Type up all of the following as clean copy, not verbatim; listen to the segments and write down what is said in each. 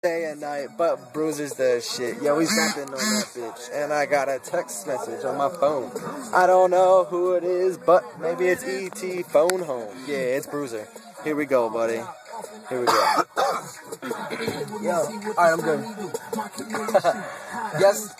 day and night, but Bruiser's the shit. Yo, he's rapping on that bitch. And I got a text message on my phone. I don't know who it is, but maybe it's E.T. Phone Home. Yeah, it's Bruiser. Here we go, buddy. Here we go. Yo, alright, I'm good. Yes.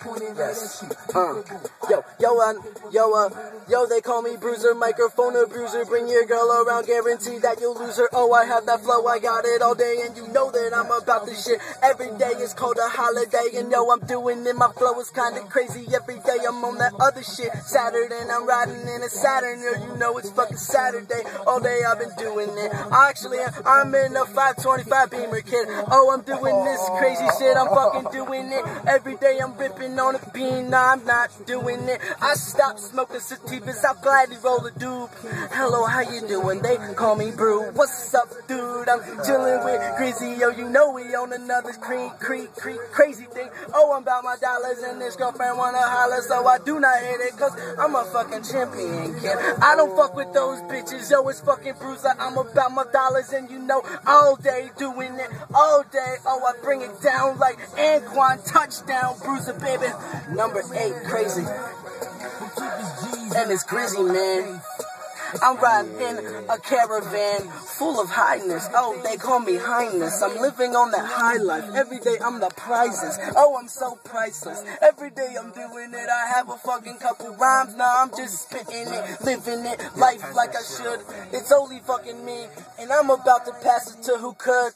Yo, they call me Bruiser, microphone abuser. Bring your girl around, guarantee that you'll lose her. Oh, I have that flow, I got it all day, and you know that I'm about this shit. Every day is called a holiday, and yo, I'm doing it. My flow is kinda crazy. Every day I'm on that other shit. Saturday, and I'm riding in a Saturn. You know it's fucking Saturday. All day I've been doing it. Actually, I'm in a 525 Beamer, kid. Oh, I'm doing this crazy shit. I'm fucking doing it. Every day I'm ripping on a bean. Nah, I'm not doing it. I stopped smoking sativas. I'll gladly roll a doob. Hello, how you doing? They call me Brew. What's up, dude? I'm chilling with Grizzy. Yo, you know we on another crazy thing. Oh, I'm about my dollars and this girlfriend wanna holler, so I do not hit it, cause I'm a fucking champion, kid. I don't fuck with those bitches. Yo, it's fucking Bruiser. I'm about my dollars and you know all day doing it. All day. Oh, I bring it down like Anquan. Touchdown, Bruiser, baby. Number 8, crazy. And it's Grizzy, man. I'm riding in a caravan full of highness. Oh, they call me Highness. I'm living on that high life. Every day I'm the prizes. Oh, I'm so priceless. Every day I'm doing it. I have a fucking couple rhymes. Nah, I'm just spitting it, living it, life like I should. It's only fucking me, and I'm about to pass it to who could.